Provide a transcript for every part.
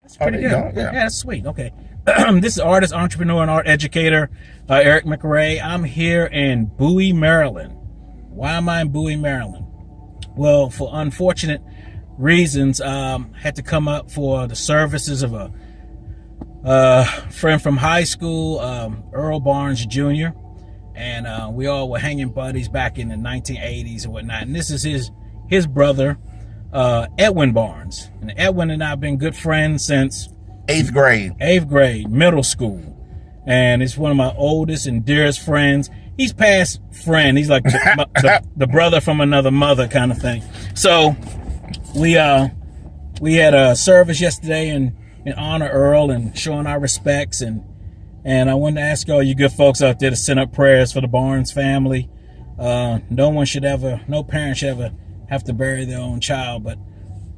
That's pretty good. Yeah, that's sweet. Okay. This is artist, entrepreneur, and art educator, Eric McRay. I'm here in Bowie, Maryland. Why am I in Bowie, Maryland? Well, for unfortunate reasons, had to come up for the services of a friend from high school, Edwin Barnes Jr. And we all were hanging buddies back in the 1980s and whatnot. And this is his brother, Edwin Barnes. And Edwin and I have been good friends since 8th grade, middle school. And it's one of my oldest and dearest friends. He's past friend. He's like the brother from another mother kind of thing. So we had a service yesterday in honor Earl and showing our respects. And I wanted to ask all you good folks out there to send up prayers for the Barnes family. No parent should ever have to bury their own child, but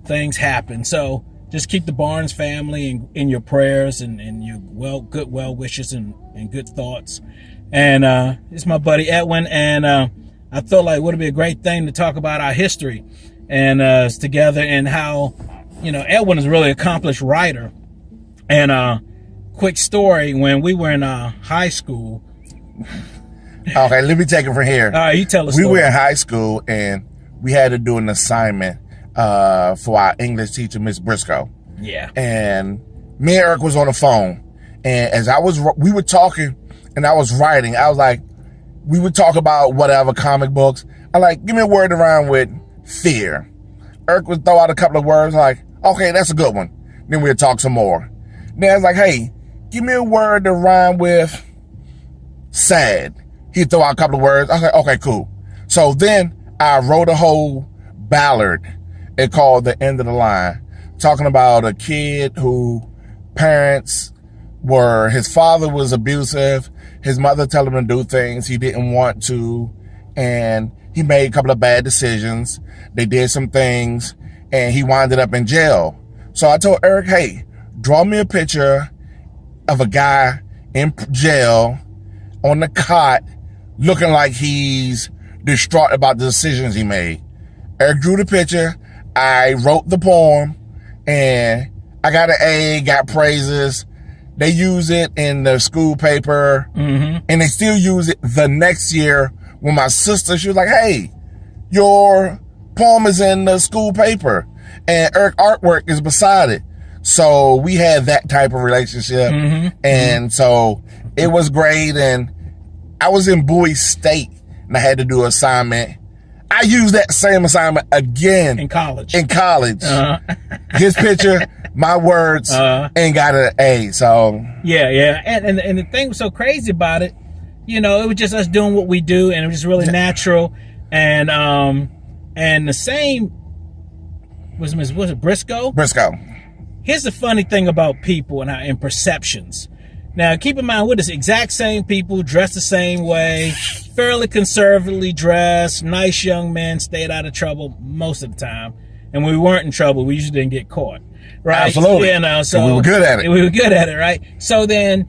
things happen. So just keep the Barnes family in your prayers and your good well wishes and good thoughts. And it's my buddy Edwin, and I felt like would it be a great thing to talk about our history and together, and how Edwin is a really accomplished writer. And quick story: when we were in high school. Okay, let me take it from here. All right, you tell us. We were in high school and we had to do an assignment for our English teacher, Miss Briscoe. Yeah. And me and Eric was on the phone, and as we were talking, and I was writing. I was like, we would talk about whatever comic books. I like, give me a word around with fear. Eric would throw out a couple of words like, okay, that's a good one. Then we'd talk some more. Then I was like, hey, give me a word to rhyme with sad. He'd throw out a couple of words. I was like, okay, cool. So then I wrote a whole ballad. It called The End of the Line, talking about a kid who his father was abusive. His mother told him to do things he didn't want to. And he made a couple of bad decisions. They did some things and he wound up in jail. So I told Eric, hey, draw me a picture of a guy in jail on the cot looking like he's distraught about the decisions he made. Eric drew the picture. I wrote the poem and I got an A, got praises. They use it in the school paper, and they still use it the next year when my sister, she was like, hey, your poem is in the school paper and Eric artwork is beside it. So we had that type of relationship. And so it was great. And I was in Bowie State and I had to do an assignment. I used that same assignment again in college. His picture, my words, and got an A. So yeah. And the thing was so crazy about it, it was just us doing what we do, and it was just really natural. And the same was it Briscoe? Briscoe. Here's the funny thing about people and perceptions. Now, keep in mind, we're the exact same people, dressed the same way, fairly conservatively dressed, nice young men, stayed out of trouble most of the time. And when we weren't in trouble, we usually didn't get caught. Right? Absolutely. So we were good at it. We were good at it, right? So then,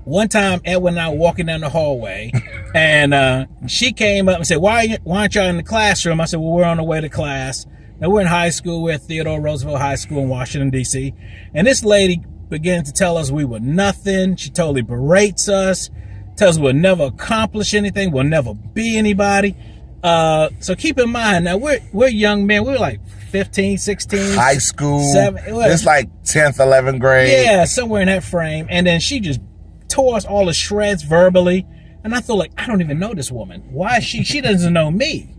one time, Edwin and I were walking down the hallway, and she came up and said, why aren't y'all in the classroom? I said, well, we're on the way to class. Now, we're in high school. We're at Theodore Roosevelt High School in Washington, D.C. And this lady began to tell us we were nothing. She totally berates us, tells us we'll never accomplish anything, we'll never be anybody. So keep in mind, now we're young men. We're like 15, 16. High school. It's like 10th, 11th grade. Yeah, somewhere in that frame. And then she just tore us all to shreds verbally. And I thought, like, I don't even know this woman. Why is she doesn't know me.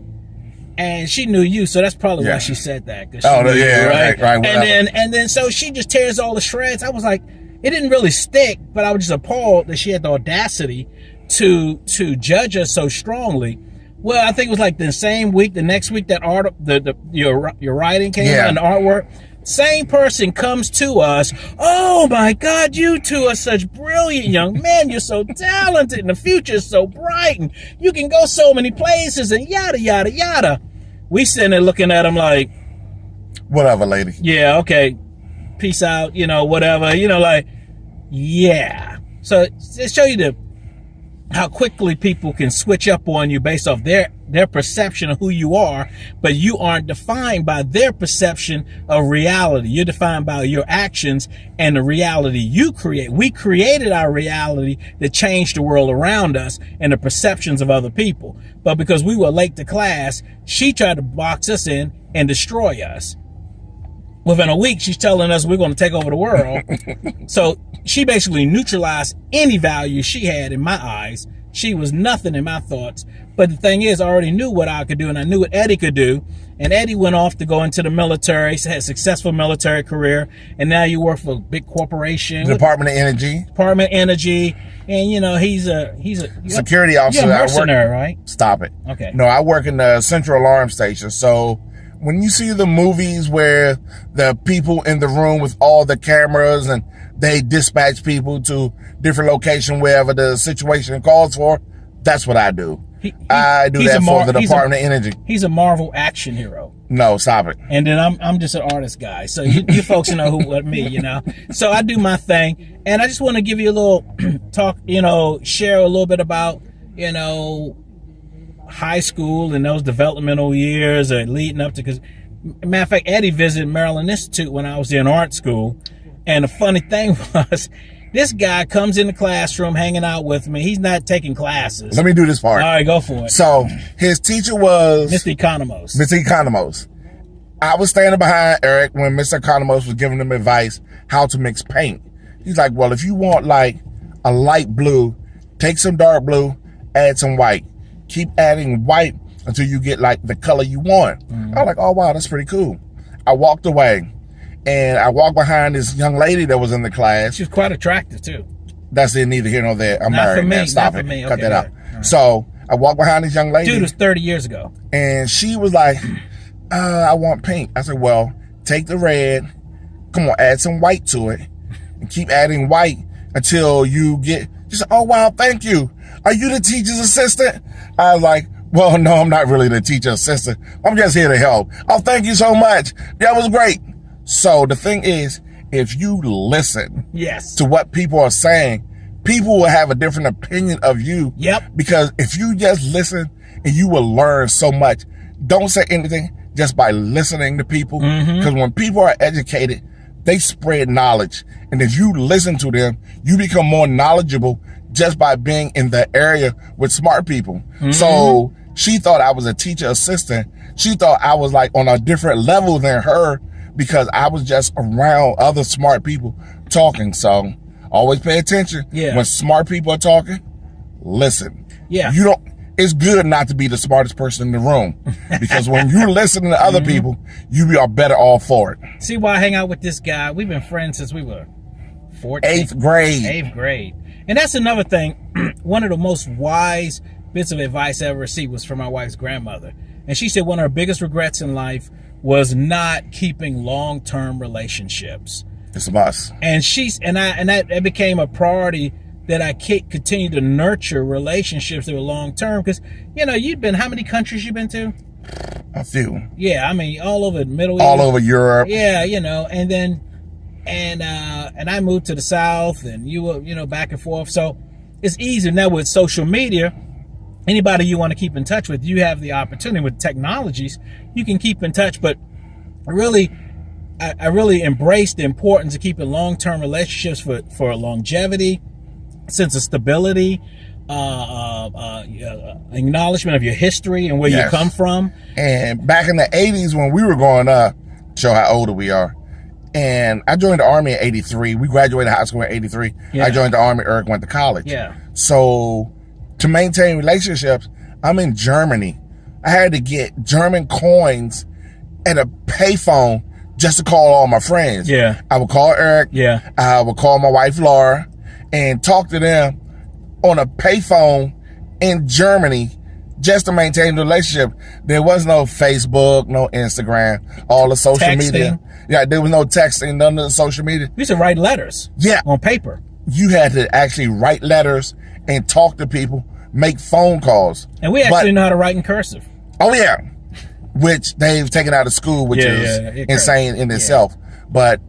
And she knew you, so that's probably why she said that. Right. And then so she just tears all the shreds. I was like, it didn't really stick, but I was just appalled that she had the audacity to judge us so strongly. Well, I think it was like the same week, the next week that your writing came out and the artwork. Same person comes to us. Oh my God, you two are such brilliant young men. You're so talented and the future is so bright and you can go so many places and yada, yada, yada. We sitting there looking at him like, whatever, lady. Yeah, okay. Peace out, whatever. Yeah. So it shows you how quickly people can switch up on you based off their their perception of who you are, but you aren't defined by their perception of reality. You're defined by your actions and the reality you create. We created our reality that changed the world around us and the perceptions of other people. But because we were late to class, she tried to box us in and destroy us. Within a week, she's telling us we're going to take over the world. So she basically neutralized any value she had in my eyes. She was nothing in my thoughts. But the thing is, I already knew what I could do, and I knew what Eddie could do. And Eddie went off to go into the military. He had a successful military career. And now you work for a big corporation. Department of Energy. Department of Energy. And, you know, he's a security officer. You're a mercenary, right? Stop it. Okay. No, I work in the Central Alarm Station. So when you see the movies where the people in the room with all the cameras and they dispatch people to different location wherever the situation calls for, that's what I do. I do that for the Department of Energy. He's a Marvel action hero. No, stop it. And then I'm just an artist guy. So you folks know what me, you know. So I do my thing. And I just want to give you a little talk, you know, share a little bit about, you know, high school and those developmental years leading up to, because matter of fact, Eddie visited Maryland Institute when I was in art school. And the funny thing was, this guy comes in the classroom hanging out with me. He's not taking classes. Let me do this part. All right, go for it. So his teacher was Mr. Economos. Mr. Economos. I was standing behind Eric when Mr. Economos was giving him advice how to mix paint. He's like, well, if you want like a light blue, take some dark blue, add some white. Keep adding white until you get like the color you want. I was like, oh, wow, that's pretty cool. I walked away. And I walked behind this young lady that was in the class. She was quite attractive, too. That's it, neither here nor there. I'm not married, for me, man. Stop not it. for me. Cut okay, that out. Right. So I walked behind this young lady. Dude, it was 30 years ago. And she was like, I want pink. I said, well, take the red. Come on, add some white to it. And keep adding white until you get... She said, oh, wow, thank you. Are you the teacher's assistant? I was like, well, no, I'm not really the teacher's assistant. I'm just here to help. Oh, thank you so much. That was great. So the thing is, if you listen to what people are saying, people will have a different opinion of you. Yep. Because if you just listen and you will learn so much, don't say anything just by listening to people. Because when people are educated, they spread knowledge. And if you listen to them, you become more knowledgeable just by being in the area with smart people. So she thought I was a teacher assistant. She thought I was like on a different level than her, because I was just around other smart people talking. So always pay attention. When smart people are talking, listen. It's good not to be the smartest person in the room, because when you listen to other people, you are better off for it. See why I hang out with this guy? We've been friends since we were 14. 8th grade. 8th grade. And that's another thing. One of the most wise bits of advice I ever received was from my wife's grandmother. And she said one of her biggest regrets in life was not keeping long-term relationships. It's a must. And that became a priority, that I continue to nurture relationships that were long-term. Because, you know, how many countries you been to? A few. Yeah, I mean, all over the Middle East. All over Europe. Yeah, you know, and then, and I moved to the South, and you were, you know, back and forth. So it's easier now with social media. Anybody you want to keep in touch with, you have the opportunity. With technologies, you can keep in touch. But really, I really embrace the importance of keeping long-term relationships for longevity, sense of stability, acknowledgement of your history and where you come from. And back in the 80s when we were growing up, show how older we are. And I joined the Army in 83. We graduated high school in 83. I joined the Army. Eric went to college. So to maintain relationships, I'm in Germany. I had to get German coins at a payphone just to call all my friends. I would call Eric. I would call my wife, Laura, and talk to them on a payphone in Germany just to maintain the relationship. There was no Facebook, no Instagram, all the social media. There was no texting, none of the social media. We used to write letters on paper. You had to actually write letters and talk to people, make phone calls. And we actually know how to write in cursive. Oh, yeah. Which they've taken out of school, which is insane in itself. But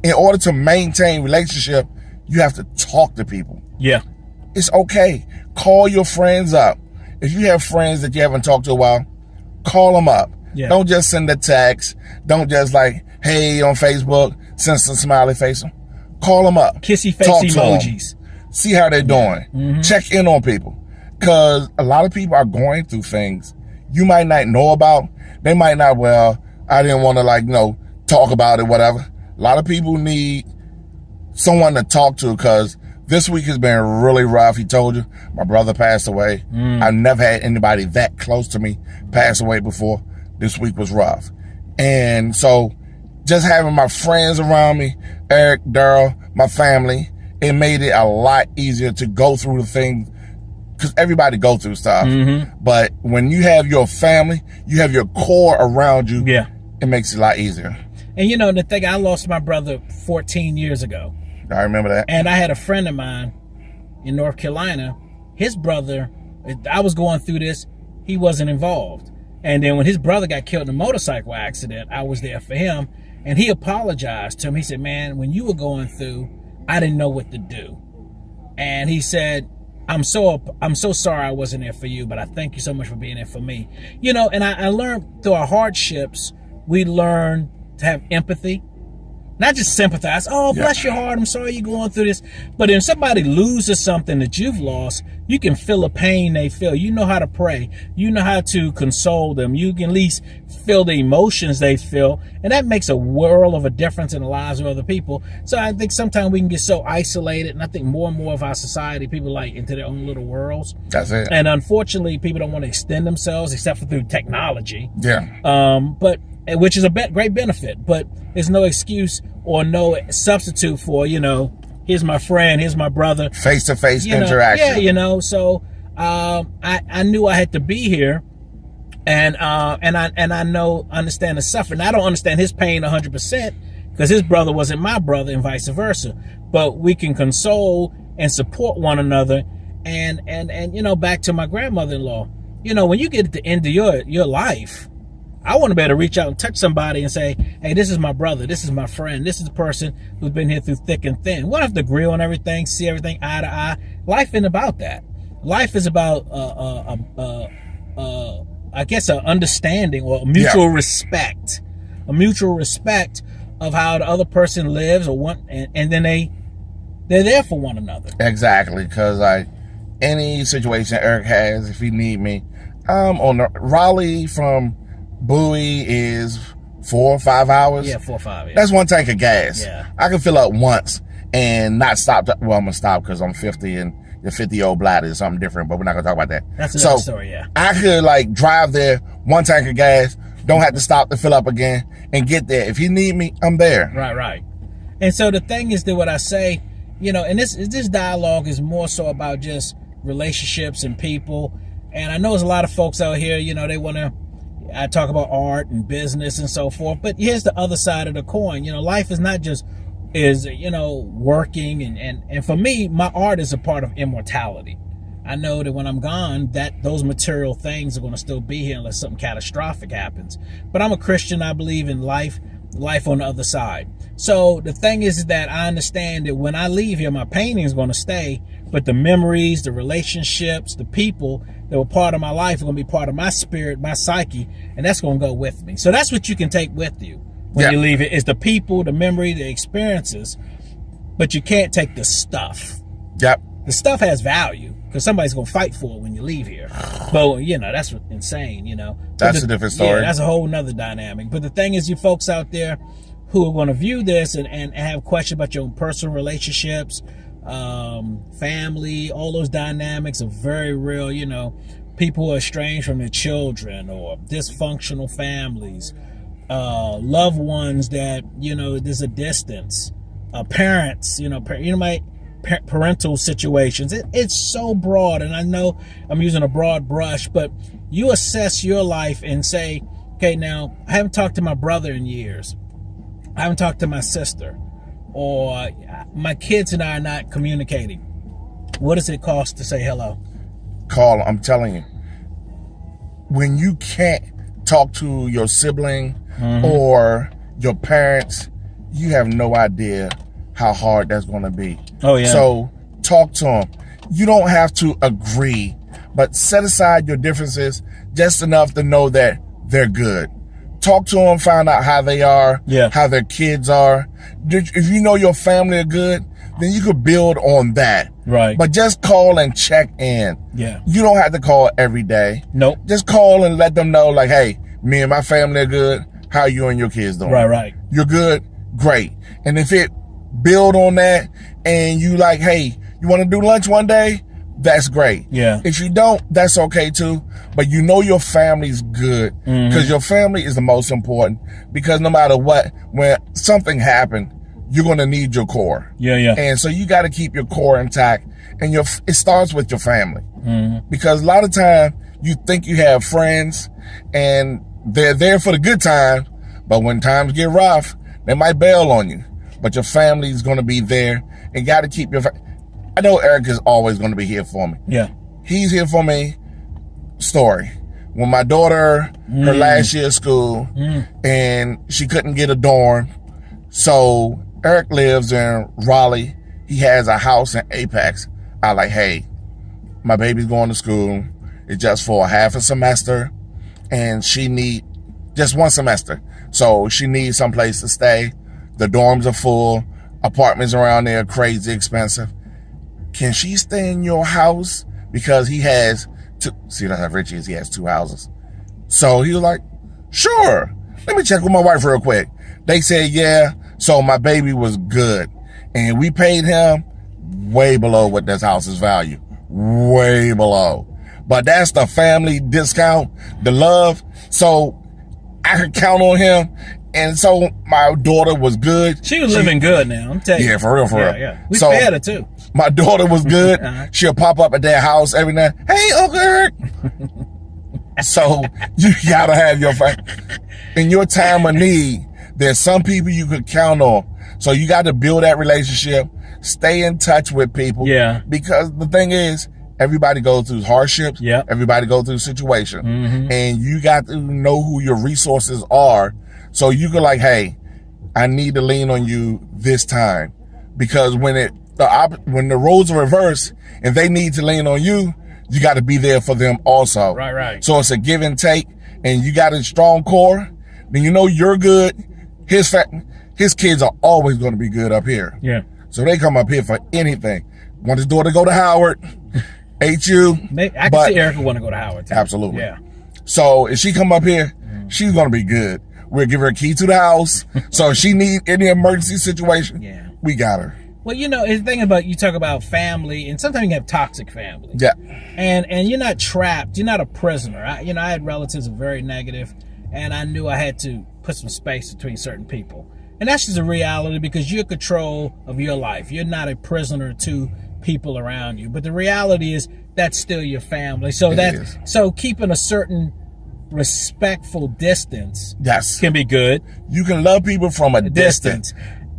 in order to maintain relationship, you have to talk to people. It's okay. Call your friends up. if you have friends that you haven't talked to a while, call them up. Yeah. Don't just send a text. Don't just like, hey, on Facebook, send some smiley face. Call them up. Kissy face Talk to emojis. them. See how they're doing. Mm-hmm. Check in on people. Because a lot of people are going through things you might not know about. They might not, well, I didn't want to talk about it, whatever. A lot of people need someone to talk to because this week has been really rough. He told you, my brother passed away. I've never had anybody that close to me pass away before. This week was rough. And so just having my friends around me, Eric, Daryl, my family, it made it a lot easier to go through the things because everybody go through stuff. But when you have your family, you have your core around you, it makes it a lot easier. And you know, the thing, I lost my brother 14 years ago. I remember that. And I had a friend of mine in North Carolina. His brother, I was going through this, he wasn't involved. And then when his brother got killed in a motorcycle accident, I was there for him. And he apologized to him. He said, man, when you were going through, I didn't know what to do. And he said, I'm so sorry I wasn't there for you, but I thank you so much for being there for me. You know, and I learned through our hardships, we learn to have empathy. Not just sympathize. Oh, bless your heart. I'm sorry you're going through this. But if somebody loses something that you've lost, you can feel the pain they feel. You know how to pray. You know how to console them. You can at least feel the emotions they feel. And that makes a world of a difference in the lives of other people. So I think sometimes we can get so isolated. And I think more and more of our society, people like into their own little worlds. That's it. And unfortunately, people don't want to extend themselves except for through technology. Yeah. But which is a great benefit, but there's no excuse or no substitute for, you know, here's my friend, here's my brother. Face-to-face interaction. Yeah, you know, so I knew I had to be here, and I understand the suffering. I don't understand his pain 100% because his brother wasn't my brother and vice versa. But we can console and support one another, and you know, back to my grandmother-in-law. You know, when you get at the end of your life, I want to be able to reach out and touch somebody and say, hey, this is my brother. This is my friend. This is the person who's been here through thick and thin. We don't have to agree on everything, see everything eye to eye. Life isn't about that. Life is about, I guess, an understanding or a mutual respect. A mutual respect of how the other person lives and then they're there for one another. Exactly, because like any situation Eric has, if he need me, on the Raleigh from Bowie is 4 or 5 hours. Yeah, 4 or 5. Yeah. That's one tank of gas. Yeah. I can fill up once and not stop. Well, I'm gonna stop because I'm 50 and the 50-year-old bladder is something different. But we're not gonna talk about that. That's another story. Yeah. I could like drive there, one tank of gas, don't have to stop to fill up again, and get there. If you need me, I'm there. Right. And so the thing is that what I say, you know, and this dialogue is more so about just relationships and people. And I know there's a lot of folks out here, you know, they want to. I talk about art and business and so forth, but here's the other side of the coin. You know, life is not just you know, working and for me, my art is a part of immortality. I know that when I'm gone, that those material things are going to still be here unless something catastrophic happens. But I'm a Christian. I believe in life on the other side. So the thing is that I understand that when I leave here, my painting is going to stay, but the memories, the relationships, the people that were part of my life are going to be part of my spirit, my psyche, and that's going to go with me. So that's what you can take with you when you leave it, is the people, the memory, the experiences, but you can't take the stuff. Yep. The stuff has value because somebody's going to fight for it when you leave here. But, you know, that's insane, you know. That's a different story. Yeah, that's a whole nother dynamic. But the thing is, you folks out there who are going to view this and have questions about your own personal relationships, family, all those dynamics are very real. You know, people who are estranged from their children or dysfunctional families, loved ones that, you know, there's a distance, parents, my parental situations. It's so broad, and I know I'm using a broad brush, but you assess your life and say, okay, now I haven't talked to my brother in years. I haven't talked to my sister, or my kids and I are not communicating. What does it cost to say hello? Call, I'm telling you. When you can't talk to your sibling or your parents, you have no idea how hard that's going to be. Oh, yeah. So talk to them. You don't have to agree, but set aside your differences just enough to know that they're good. Talk to them, find out how they are, how their kids are. If you know your family are good, then you could build on that. Right. But just call and check in. Yeah. You don't have to call every day. Nope. Just call and let them know, like, hey, me and my family are good. How are you and your kids doing? Right. You're good? Great. And if it build on that and you like, hey, you want to do lunch one day? That's great. Yeah. If you don't, that's okay too. But you know your family's good because your family is the most important, because no matter what, when something happened, you're going to need your core. Yeah. And so you got to keep your core intact, and it starts with your family, because a lot of time you think you have friends and they're there for the good time, but when times get rough, they might bail on you. But your family is going to be there, and got to keep your I know Eric is always going to be here for me. Yeah. He's here for me. Story. When my daughter, her last year of school, and she couldn't get a dorm. So Eric lives in Raleigh. He has a house in Apex. I like, hey, my baby's going to school. It's just for half a semester, and she need just one semester. So she needs someplace to stay. The dorms are full. Apartments around there are crazy expensive. Can she stay in your house? Because he has two. See, that's how rich he is. He has 2 houses. So he was like, sure. Let me check with my wife real quick. They said, yeah. So my baby was good. And we paid him way below what this house is value. Way below. But that's the family discount, the love. So I could count on him. And so my daughter was good. She was living good now, I'm telling you. Yeah, for real. Yeah. We fed her too. My daughter was good. She'll pop up at their house every night. Hey, Uncle Eric. So you gotta have your family. In your time of need, there's some people you could count on. So you got to build that relationship. Stay in touch with people. Yeah. Because the thing is, everybody goes through hardships. Yeah. Everybody goes through situations. And you got to know who your resources are. So you can like, hey, I need to lean on you this time. Because when the roles are reversed and they need to lean on you, you got to be there for them also. Right. So it's a give and take, and you got a strong core, then you know you're good. His kids are always going to be good up here. Yeah. So they come up here for anything. Want his daughter to go to Howard, HU. I can see Erica want to go to Howard too. Absolutely. Yeah. So if she come up here, she's going to be good. We'll give her a key to the house. So if she need any emergency situation, we got her. Well, you know, the thing about, you talk about family, and sometimes you have toxic family. Yeah. And you're not trapped. You're not a prisoner. I had relatives who were very negative, and I knew I had to put some space between certain people. And that's just a reality, because you're in control of your life. You're not a prisoner to people around you. But the reality is that's still your family. So keeping a certain respectful distance can be good. You can love people from a distance.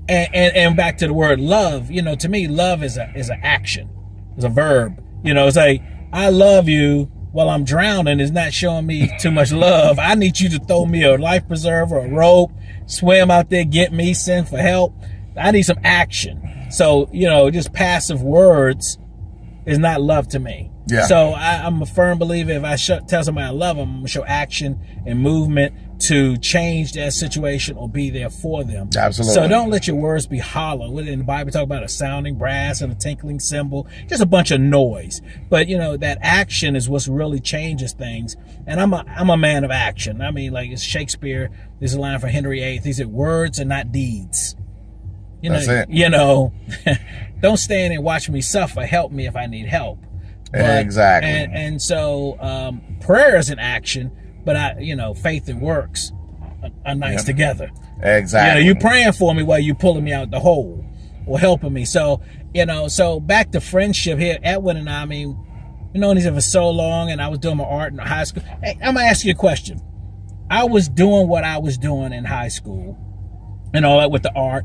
And back to the word love, you know, to me, love is an action, is a verb. You know, it's like, I love you while I'm drowning is not showing me too much love. I need you to throw me a life preserver, a rope, swim out there, get me, send for help. I need some action. So, you know, just passive words is not love to me. Yeah. So I'm a firm believer, if I tell somebody I love them, I'm going to show action and movement to change that situation or be there for them. Absolutely. So don't let your words be hollow. In the Bible, talk about a sounding brass and a tinkling cymbal, just a bunch of noise. But, you know, that action is what really changes things. And I'm a man of action. I mean, like, it's Shakespeare, there's a line from Henry VIII. He said, words are not deeds. You know, that's it. You know, don't stand and watch me suffer. Help me if I need help. But, exactly. And so prayer is an action, but faith and works are nice together. Exactly. You praying for me while you pulling me out the hole or helping me. So, so back to friendship here, Edwin and I mean, we've known each other for so long, and I was doing my art in high school. Hey, I'm gonna ask you a question. I was doing what I was doing in high school and all that with the art.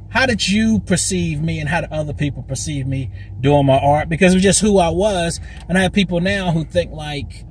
How did you perceive me, and how did other people perceive me doing my art? Because it was just who I was, and I have people now who think like,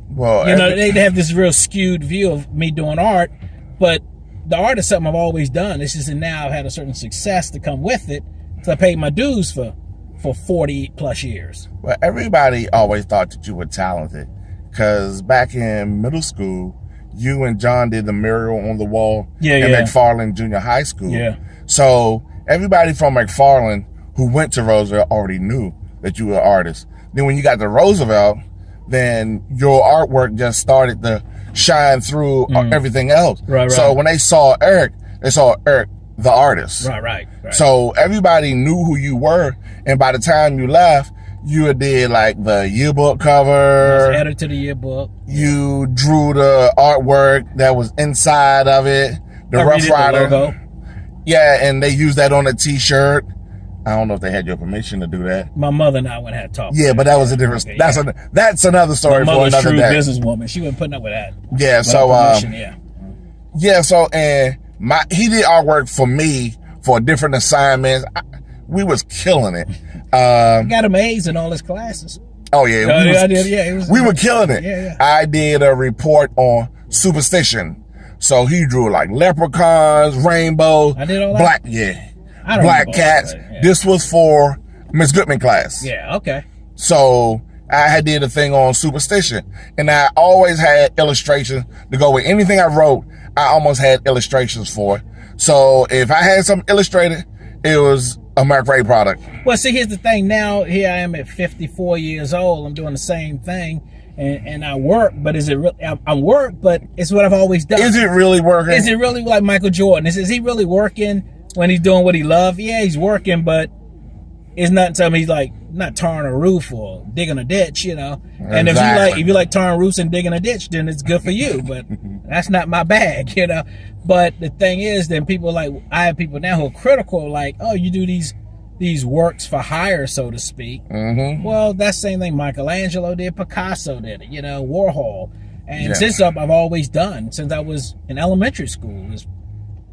well, they have this real skewed view of me doing art, but the art is something I've always done. It's just that now I've had a certain success to come with it, so I paid my dues for for 40 plus years. Well, everybody always thought that you were talented, because back in middle school, you and John did the mural on the wall in McFarland Junior High School. Yeah. So everybody from McFarland who went to Roosevelt already knew that you were an artist. Then when you got to Roosevelt, then your artwork just started to shine through everything else. Right. So when they saw Eric the artist. Right. So everybody knew who you were, and by the time you left, you did like the yearbook cover. Added to the yearbook. You drew the artwork that was inside of it. The Rough Rider logo. Yeah, and they used that on a T-shirt. I don't know if they had your permission to do that. My mother and I went and had talked. Yeah, but that was a different. Okay, that's another story for another true day. Businesswoman. She wasn't putting up with that. Yeah. But So and he did artwork for me for different assignments. We was killing it. Got him A's in all his classes. Oh yeah, we were killing it. Yeah. I did a report on superstition. So he drew like leprechauns, rainbows, I did all that. Black cats. This was for Miss Goodman class. Yeah, okay. So I had did a thing on superstition, and I always had illustrations to go with anything I wrote. I almost had illustrations for it. So if I had something illustrated, it was a McRay product. Well, see, here's the thing. Now, here I am at 54 years old. I'm doing the same thing, and I work. But is it really? I work, but it's what I've always done. Is it really working? Is it really like Michael Jordan? Is he really working when he's doing what he loves? Yeah, he's working, but it's not something he's like not tarring a roof or digging a ditch, you know. And if you like tarring roofs and digging a ditch, then it's good for you. But that's not my bag, you know. But the thing is, then people I have people now who are critical, like, oh, you do these works for hire, so to speak. Mm-hmm. Well, that's the same thing Michelangelo did, Picasso did it, you know, Warhol. And since I've always done, since I was in elementary school, is,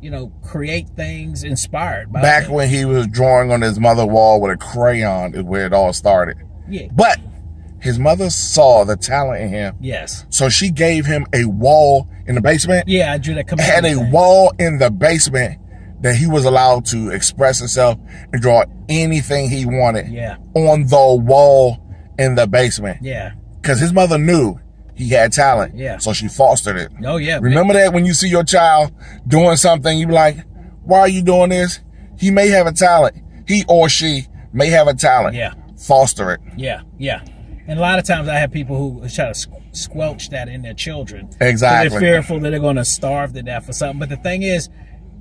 you know, create things inspired by back when he was drawing on his mother's wall with a crayon is where it all started. Yeah. But his mother saw the talent in him. Yes. So she gave him a wall in the basement. Yeah, I drew that. Had a wall in the basement that he was allowed to express himself and draw anything he wanted. Yeah. On the wall in the basement. Yeah. Because his mother knew he had talent. Yeah. So she fostered it. Oh, yeah. Remember that when you see your child doing something, you be like, why are you doing this? He may have a talent. He or she may have a talent. Yeah. Foster it. Yeah. And a lot of times I have people who try to squelch that in their children. Exactly. They're fearful that they're going to starve to death or something. But the thing is,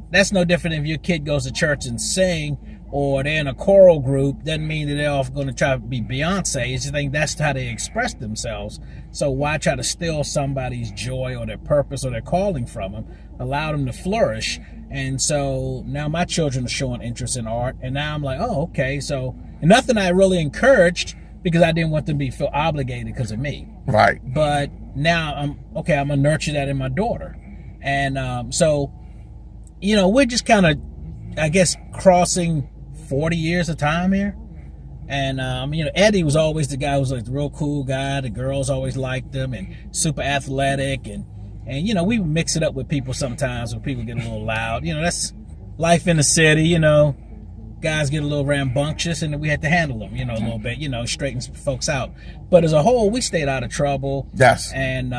that's no different if your kid goes to church and sing, or they're in a choral group. Doesn't mean that they're all going to try to be Beyonce. It's just think that's how they express themselves. So why try to steal somebody's joy or their purpose or their calling from them? Allow them to flourish. And so now my children are showing interest in art, and now I'm like, oh, okay. So and nothing I really encouraged, because I didn't want them to feel obligated because of me. Right. But now I'm going to nurture that in my daughter. And so, you know, we're just kind of, I guess, crossing 40 years of time here. And, you know, Eddie was always the guy who was like the real cool guy. The girls always liked him, and super athletic. And you know, we mix it up with people sometimes when people get a little loud. You know, that's life in the city, you know. Guys get a little rambunctious, and we had to handle them, you know, a little bit, you know, straighten some folks out. But as a whole, we stayed out of trouble. Yes. And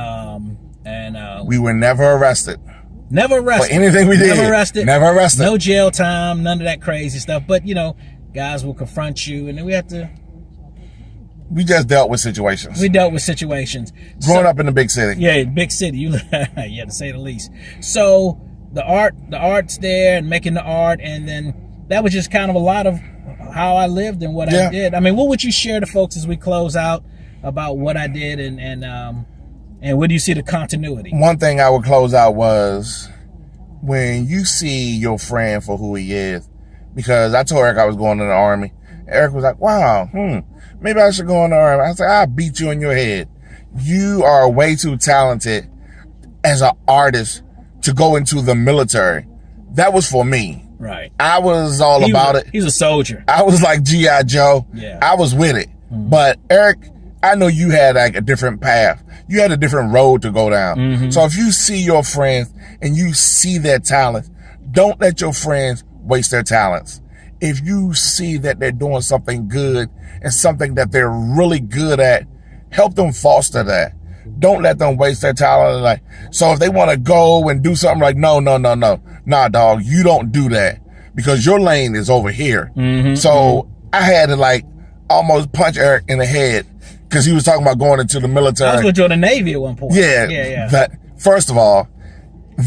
we were never arrested. Never arrested. For anything we did. Never arrested. Never arrested. No jail time, none of that crazy stuff. But, you know, guys will confront you, and then we have to... We just dealt with situations. We dealt with situations. Growing up in the big city. Yeah, big city. You had to say the least. So the art's there, and making the art, and then that was just kind of a lot of how I lived and what I did. I mean, what would you share to folks as we close out about what I did, and where do you see the continuity? One thing I would close out was when you see your friend for who he is, because I told Eric I was going in the Army. Eric was like, wow, maybe I should go in the Army. I said, I'll beat you in your head. You are way too talented as an artist to go into the military. That was for me. Right. I was all about it. He's a soldier. I was like G.I. Joe. Yeah. I was with it. But Eric, I know you had like a different path. You had a different road to go down. So if you see your friends and you see their talents, don't let your friends waste their talents. if you see that they're doing something good and something that they're really good at, help them foster that. Don't let them waste their talent. Like, so if they want to go and do something, like, no. Nah, dog, you don't do that because your lane is over here. So I had to like almost punch Eric in the head because he was talking about going into the military. I was going to join the Navy at one point. Yeah. That, first of all,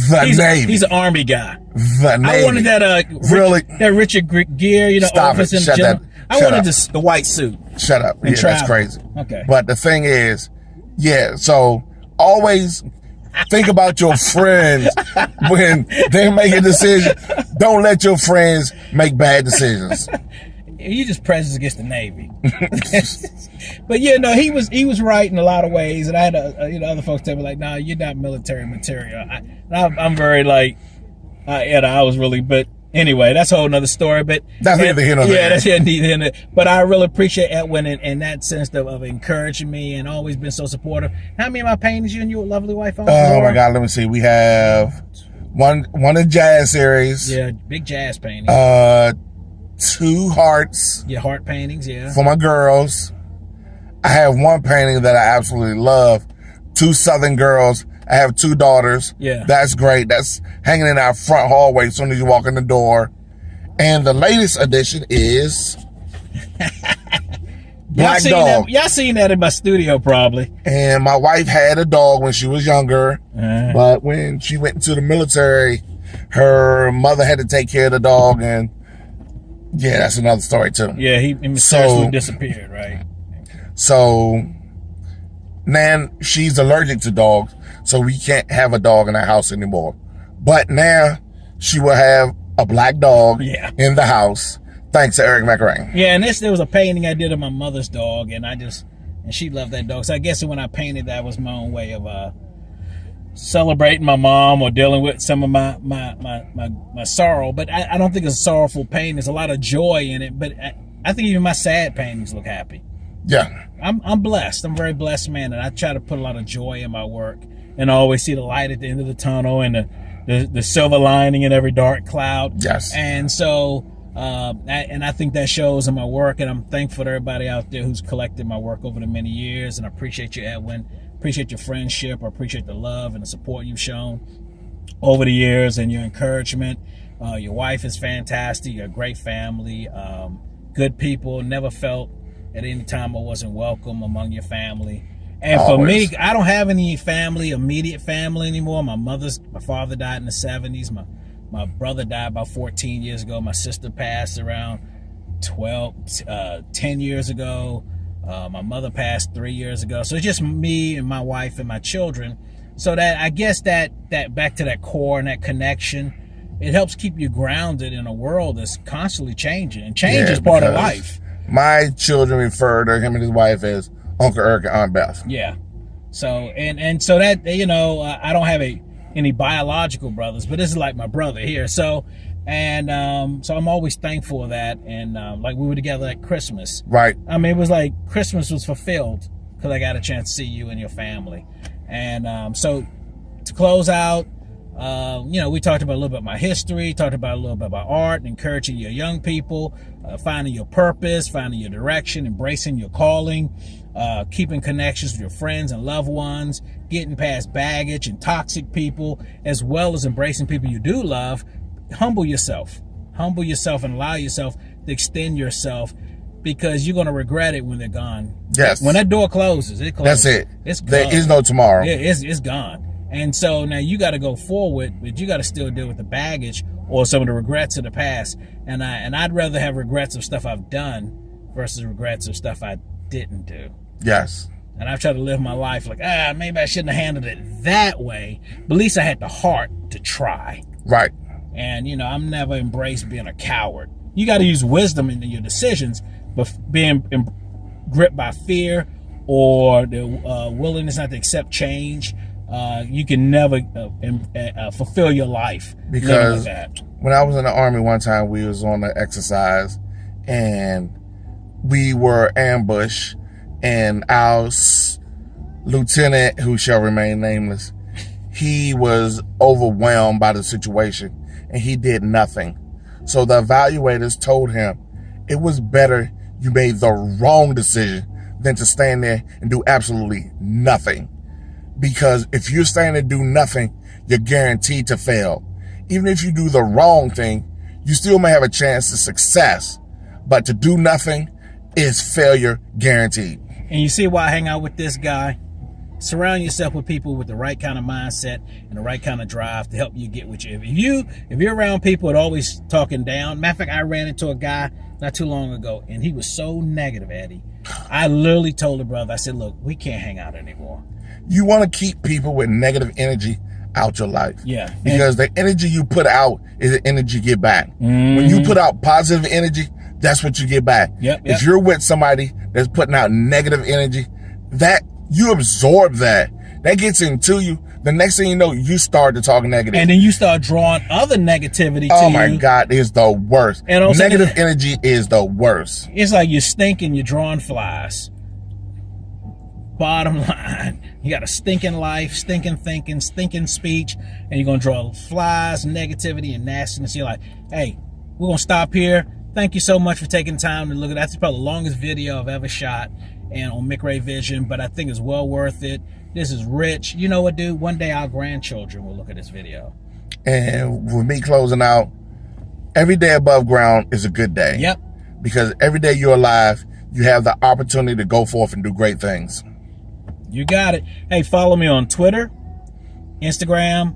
Navy. He's an Army guy. The Navy. I wanted that that Richard Gere, Stop it. Shut that. I wanted the white suit. Shut up. Yeah, that's crazy. Okay. But the thing is, so always think about your friends when they make a decision. Don't let your friends make bad decisions. You just prejudice against the Navy. But he was right in a lot of ways, and I had other folks tell me like, "Nah, you're not military material." I'm very like, I was really, but anyway, that's a whole nother story. But that's neither here nor there. Yeah, that's neither here nor there. But I really appreciate Edwin in that sense of encouraging me and always been so supportive. How many of my paintings you and your lovely wife own? Oh my God, let me see. We have one in jazz series. Yeah, big jazz painting. 2 hearts. Yeah, heart paintings. Yeah, for my girls. I have one painting that I absolutely love. 2 Southern girls. I have 2 daughters. Yeah. That's great. That's hanging in our front hallway as soon as you walk in the door. And the latest addition is Black Dog. Y'all seen that in my studio probably. And my wife had a dog when she was younger. But when she went into the military, her mother had to take care of the dog. And yeah, that's another story too. Yeah, he mysteriously disappeared, right? So now she's allergic to dogs, so we can't have a dog in our house anymore. But now she will have a black dog in the house, thanks to Eric McRay. Yeah, and there was a painting I did of my mother's dog, and she loved that dog. So I guess when I painted that was my own way of celebrating my mom or dealing with some of my sorrow. But I don't think it's a sorrowful painting. There's a lot of joy in it. But I think even my sad paintings look happy. Yeah. I'm blessed. I'm a very blessed man, and I try to put a lot of joy in my work and I always see the light at the end of the tunnel and the silver lining in every dark cloud. Yes. And so I think that shows in my work, and I'm thankful to everybody out there who's collected my work over the many years, and I appreciate you, Edwin. Appreciate your friendship. I appreciate the love and the support you've shown over the years and your encouragement. Your wife is fantastic. You're a great family. Good people. Never felt at any time I wasn't welcome among your family. And for me, I don't have any immediate family anymore. My father died in the 70s. My brother died about 14 years ago. My sister passed around 10 years ago. My mother passed 3 years ago. So it's just me and my wife and my children. So that I guess that back to that core and that connection, it helps keep you grounded in a world that's constantly changing. And change is part of life. My children refer to him and his wife as Uncle Eric and Aunt Beth. Yeah. So and so that I don't have any biological brothers, but this is like my brother here. So so I'm always thankful for that. And like we were together at Christmas. Right. I mean, it was like Christmas was fulfilled because I got a chance to see you and your family. And so to close out, we talked about a little bit of my history, talked about a little bit about art, encouraging your young people, finding your purpose, finding your direction, embracing your calling, keeping connections with your friends and loved ones, getting past baggage and toxic people, as well as embracing people you do love. Humble yourself and allow yourself to extend yourself, because you're going to regret it when they're gone. Yes. When that door closes, it closes. That's it. It's gone. There is no tomorrow. Yeah, it's gone. And so now you got to go forward, but you got to still deal with the baggage or some of the regrets of the past. And I'd rather have regrets of stuff I've done versus regrets of stuff I didn't do. Yes. And I've tried to live my life like, maybe I shouldn't have handled it that way, but at least I had the heart to try. Right. And, I'm never embraced being a coward. You got to use wisdom in your decisions, but being gripped by fear or the willingness not to accept change, you can never fulfill your life. Because when I was in the Army one time, we was on an exercise and we were ambushed, and our lieutenant, who shall remain nameless, he was overwhelmed by the situation and he did nothing. So the evaluators told him it was better you made the wrong decision than to stand there and do absolutely nothing. Because if you're standing and do nothing, you're guaranteed to fail. Even if you do the wrong thing, you still may have a chance to success. But to do nothing is failure guaranteed. And you see why I hang out with this guy? Surround yourself with people with the right kind of mindset and the right kind of drive to help you get what you. If you're around people that are always talking down. Matter of fact, I ran into a guy not too long ago, and he was so negative, Eddie. I literally told the brother, I said, look, we can't hang out anymore. You want to keep people with negative energy out your life. Yeah. Because the energy you put out is the energy you get back. When you put out positive energy, that's what you get back. Yep. If you're with somebody that's putting out negative energy, that you absorb that. That gets into you. The next thing you know, you start to talk negative. And then you start drawing other negativity to you. Oh my God, it's the worst. And also negative energy is the worst. It's like you're stinking, you're drawing flies. Bottom line, you got a stinking life, stinking thinking, stinking speech, and you're going to draw flies, negativity, and nastiness. You're like, hey, we're going to stop here. Thank you so much for taking time to look at that. That's probably the longest video I've ever shot and on McRay Vision, but I think it's well worth it. This is rich. You know what, dude? One day our grandchildren will look at this video. And with me closing out, every day above ground is a good day. Yep. Because every day you're alive, you have the opportunity to go forth and do great things. You got it. Hey, follow me on Twitter, Instagram,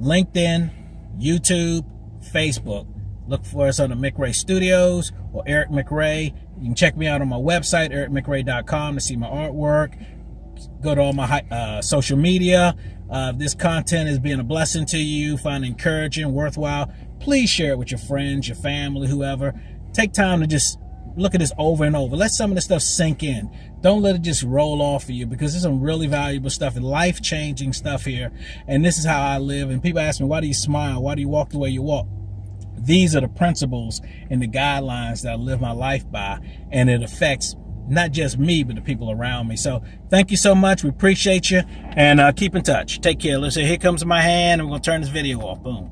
LinkedIn, YouTube, Facebook. Look for us on the McRay Studios or Eric McRay. You can check me out on my website, ericmcray.com, to see my artwork. Go to all my social media. If this content is being a blessing to you, find it encouraging, worthwhile, please share it with your friends, your family, whoever. Take time to just look at this over and over. Let some of this stuff sink in. Don't let it just roll off of you, because there's some really valuable stuff and life-changing stuff here. And this is how I live. And people ask me, why do you smile? Why do you walk the way you walk? These are the principles and the guidelines that I live my life by, and it affects not just me, but the people around me. So thank you so much. We appreciate you, and keep in touch. Take care. Let's say, here comes my hand, and we're going to turn this video off. Boom.